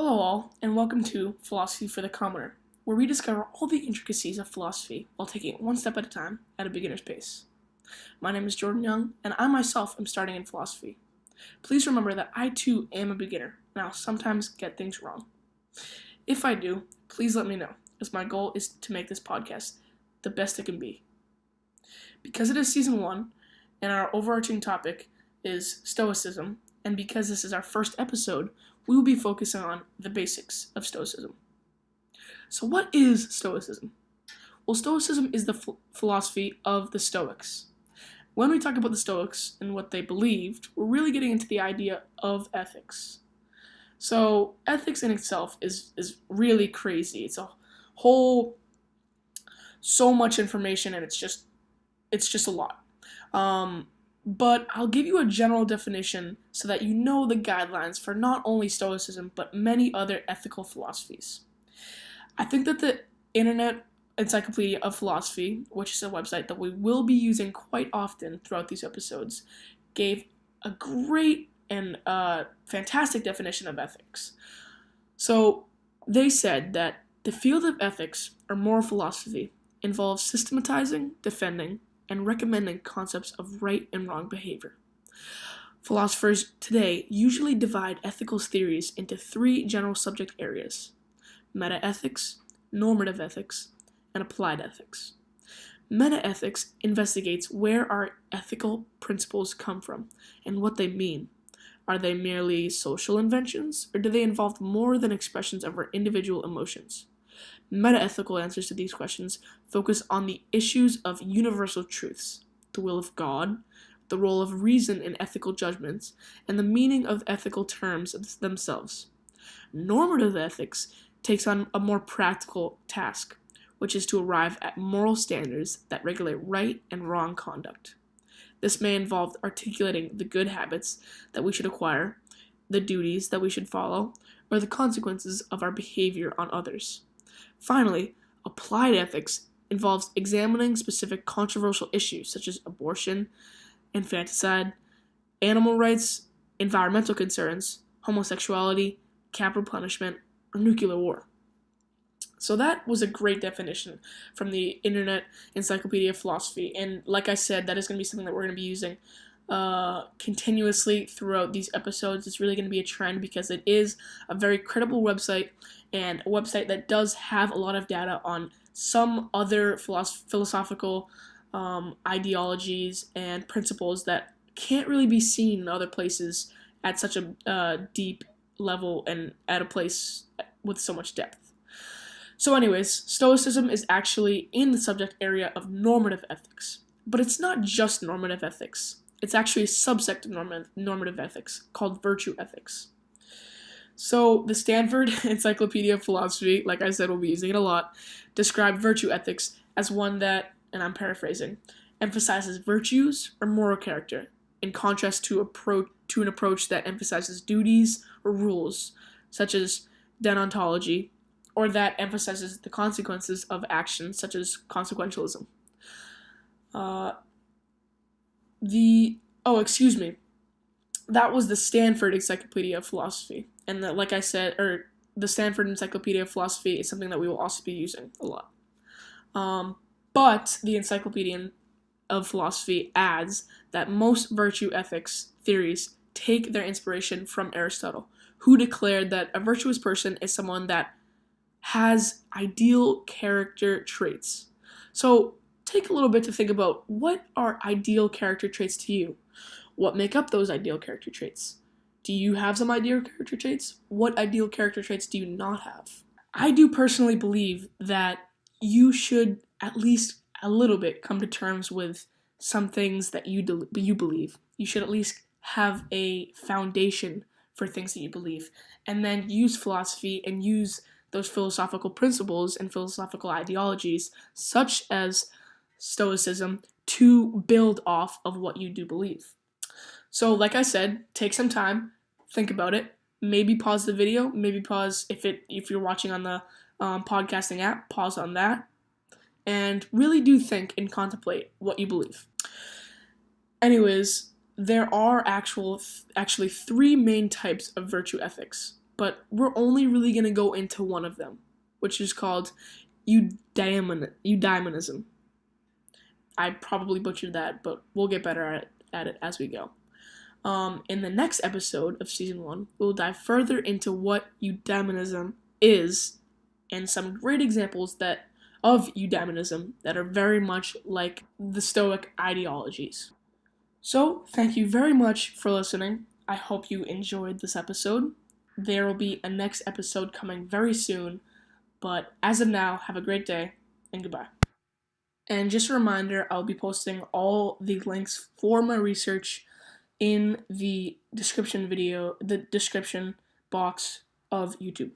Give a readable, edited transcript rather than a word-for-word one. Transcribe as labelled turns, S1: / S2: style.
S1: Hello all, and welcome to Philosophy for the Commoner, where we discover all the intricacies of philosophy while taking it one step at a time at a beginner's pace. My name is Jordan Young, and I myself am starting in philosophy. Please remember that I too am a beginner, and I'll sometimes get things wrong. If I do, please let me know, as my goal is to make this podcast the best it can be. Because it is season 1, and our overarching topic is Stoicism, and because this is our first episode, we will be focusing on the basics of Stoicism. So what is Stoicism? Well, Stoicism is the philosophy of the Stoics. When we talk about the Stoics and what they believed, we're really getting into the idea of ethics. So ethics in itself is really crazy. It's a whole, so much information, and it's just a lot. But I'll give you a general definition so that you know the guidelines for not only Stoicism, but many other ethical philosophies. I think that the Internet Encyclopedia of Philosophy, which is a website that we will be using quite often throughout these episodes, gave a great and fantastic definition of ethics. So they said that the field of ethics, or moral philosophy, involves systematizing, defending, and recommending concepts of right and wrong behavior. Philosophers today usually divide ethical theories into 3 general subject areas: metaethics, normative ethics, and applied ethics. Metaethics investigates where our ethical principles come from and what they mean. Are they merely social inventions, or do they involve more than expressions of our individual emotions? Metaethical answers to these questions focus on the issues of universal truths, the will of God, the role of reason in ethical judgments, and the meaning of ethical terms themselves. Normative ethics takes on a more practical task, which is to arrive at moral standards that regulate right and wrong conduct. This may involve articulating the good habits that we should acquire, the duties that we should follow, or the consequences of our behavior on others. Finally, applied ethics involves examining specific controversial issues such as abortion, infanticide, animal rights, environmental concerns, homosexuality, capital punishment, or nuclear war. So that was a great definition from the Internet Encyclopedia of Philosophy, and like I said, that is going to be something that we're going to be using continuously throughout these episodes. It's really going to be a trend because it is a very credible website, and a website that does have a lot of data on some other philosophical ideologies and principles that can't really be seen in other places at such a deep level and at a place with so much depth. So anyways, Stoicism is actually in the subject area of normative ethics, but it's not just normative ethics. It's actually a subsect of normative ethics called virtue ethics. So the Stanford Encyclopedia of Philosophy, like I said, we'll be using it a lot, described virtue ethics as one that, and I'm paraphrasing, emphasizes virtues or moral character, in contrast to an approach that emphasizes duties or rules, such as deontology, or that emphasizes the consequences of actions, such as consequentialism. That was the Stanford Encyclopedia of Philosophy. And like I said, the Stanford Encyclopedia of Philosophy is something that we will also be using a lot. But the Encyclopedia of Philosophy adds that most virtue ethics theories take their inspiration from Aristotle, who declared that a virtuous person is someone that has ideal character traits. So take a little bit to think about, what are ideal character traits to you? What make up those ideal character traits? Do you have some ideal character traits? What ideal character traits do you not have? I do personally believe that you should at least a little bit come to terms with some things that you believe. You should at least have a foundation for things that you believe, and then use philosophy and use those philosophical principles and philosophical ideologies, such as Stoicism, to build off of what you do believe. So like I said, take some time, think about it, maybe pause the video, maybe pause if you're watching on the podcasting app, pause on that, and really do think and contemplate what you believe. Anyways, there are actually 3 main types of virtue ethics. but we're only really going to go into one of them, which is called eudaimonism. I probably butchered that, but we'll get better at it as we go. In the next episode of Season 1, we'll dive further into what eudaimonism is and some great examples of eudaimonism that are very much like the Stoic ideologies. So, thank you very much for listening. I hope you enjoyed this episode. There will be a next episode coming very soon, but as of now, have a great day, and goodbye. And just a reminder, I'll be posting all the links for my research in the description box of YouTube.